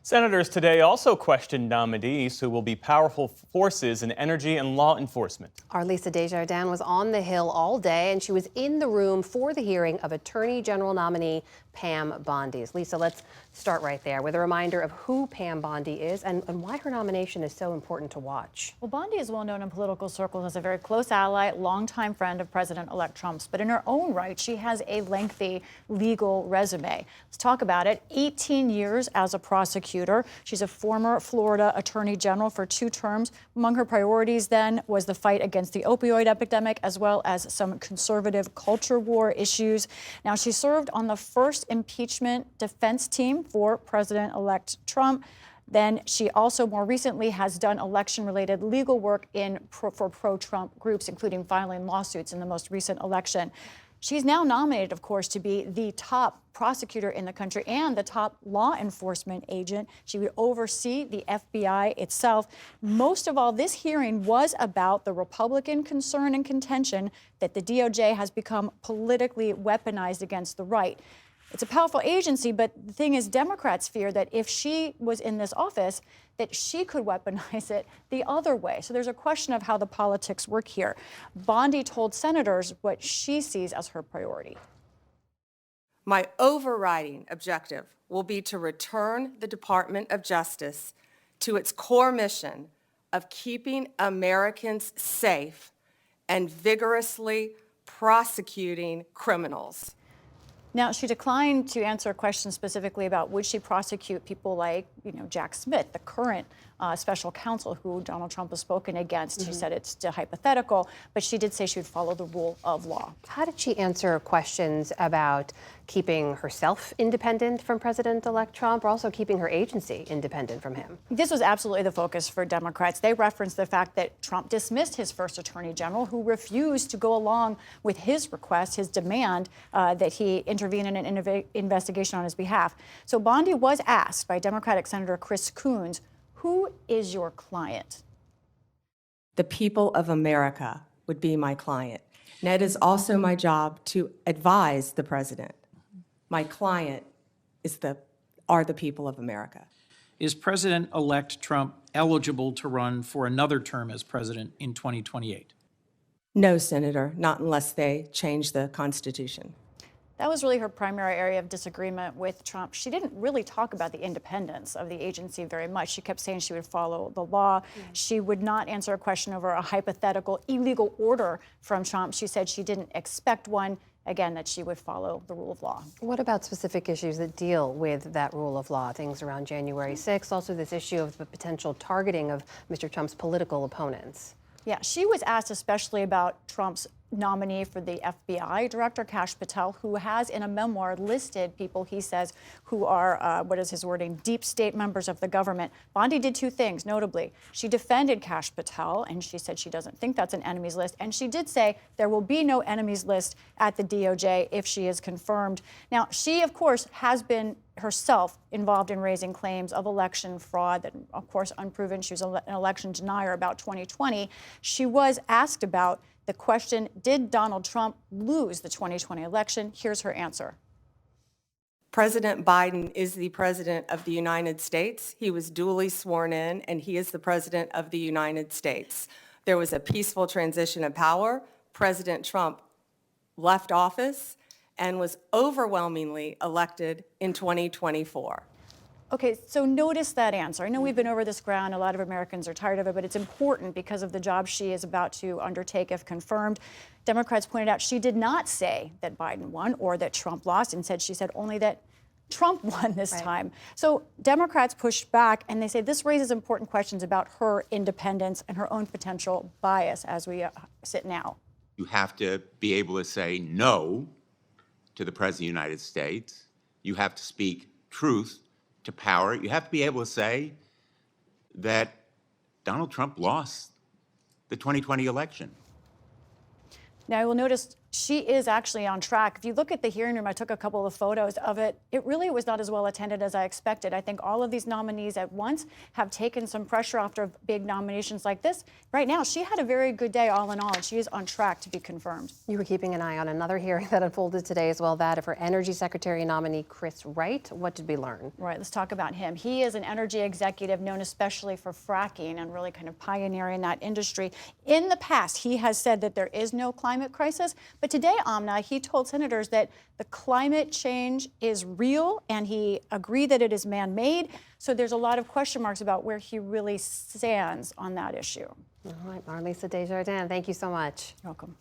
Senators today also questioned nominees who will be powerful forces in energy and law enforcement. Our Lisa Desjardins was on the Hill all day, and she was in the room for the hearing of Attorney General nominee Pam Bondi. Lisa, let's start right there with a reminder of who Pam Bondi is and why her nomination is so important to watch. Well, Bondi is well known in political circles as a very close ally, longtime friend of President-elect Trump's. But in her own right, she has a lengthy legal resume. Let's talk about it. 18 years as a prosecutor. She's a former Florida Attorney General for 2 terms. Among her priorities then was the fight against the opioid epidemic, as well as some conservative culture war issues. Now, she served on the first impeachment defense team for President-elect Trump. Then she also more recently has done election-related legal work for pro-Trump groups, including filing lawsuits in the most recent election. She's now nominated, of course, to be the top prosecutor in the country and the top law enforcement agent. She would oversee the FBI itself. Most of all, this hearing was about the Republican concern and contention that the DOJ has become politically weaponized against the right. It's a powerful agency, but the thing is, Democrats fear that if she was in this office, that she could weaponize it the other way. So there's a question of how the politics work here. Bondi told senators what she sees as her priority. My overriding objective will be to return the Department of Justice to its core mission of keeping Americans safe and vigorously prosecuting criminals. Now, she declined to answer a question specifically about would she prosecute people like, Jack Smith, the current special counsel who Donald Trump has spoken against. She said it's still hypothetical, but she did say she would follow the rule of law. How did she answer questions about keeping herself independent from President-elect Trump, or also keeping her agency independent from him? This was absolutely the focus for Democrats. They referenced the fact that Trump dismissed his first attorney general, who refused to go along with his request, his demand that he intervene in an investigation on his behalf. So Bondi was asked by Democratic Senator Chris Coons, who is your client? The people of America would be my client. Now, it is also my job to advise the president. My client are the people of America. Is President-elect Trump eligible to run for another term as president in 2028? No, Senator, not unless they change the Constitution. That was really her primary area of disagreement with Trump. She didn't really talk about the independence of the agency very much. She kept saying she would follow the law. She would not answer a question over a hypothetical illegal order from Trump. She said she didn't expect one, again, that she would follow the rule of law. What about specific issues that deal with that rule of law, things around January 6th, also this issue of the potential targeting of Mr. Trump's political opponents? Yeah, she was asked especially about Trump's nominee for the FBI, Director Kash Patel, who has in a memoir listed people he says who are, what is his wording, deep state members of the government. Bondi did 2 things, notably. She defended Kash Patel, and she said she doesn't think that's an enemies list. And she did say there will be no enemies list at the DOJ if she is confirmed. Now, she, of course, has been herself involved in raising claims of election fraud that, of course, unproven. She was an election denier about 2020. She was asked about the question, did Donald Trump lose the 2020 election? Here's her answer. President Biden is the president of the United States. He was duly sworn in, and he is the president of the United States. There was a peaceful transition of power. President Trump left office and was overwhelmingly elected in 2024. Okay, so notice that answer. I know we've been over this ground. A lot of Americans are tired of it, but it's important because of the job she is about to undertake if confirmed. Democrats pointed out she did not say that Biden won or that Trump lost. Instead, she said only that Trump won this time. So Democrats pushed back, and they say this raises important questions about her independence and her own potential bias as we sit now. You have to be able to say no to the President of the United States. You have to speak truth to power. You have to be able to say that Donald Trump lost the 2020 election. Now, I will notice she is actually on track. If you look at the hearing room, I took a couple of photos of it. It really was not as well attended as I expected. I think all of these nominees at once have taken some pressure after big nominations like this. Right now, she had a very good day all in all, and she is on track to be confirmed. You were keeping an eye on another hearing that unfolded today as well, that of her Energy Secretary nominee, Chris Wright. What did we learn? Right, let's talk about him. He is an energy executive known especially for fracking and really kind of pioneering that industry. In the past, he has said that there is no climate crisis, but today, Amna, he told senators that the climate change is real and he agreed that it is man-made. So there's a lot of question marks about where he really stands on that issue. All right, Marlisa Desjardins, thank you so much. You're welcome.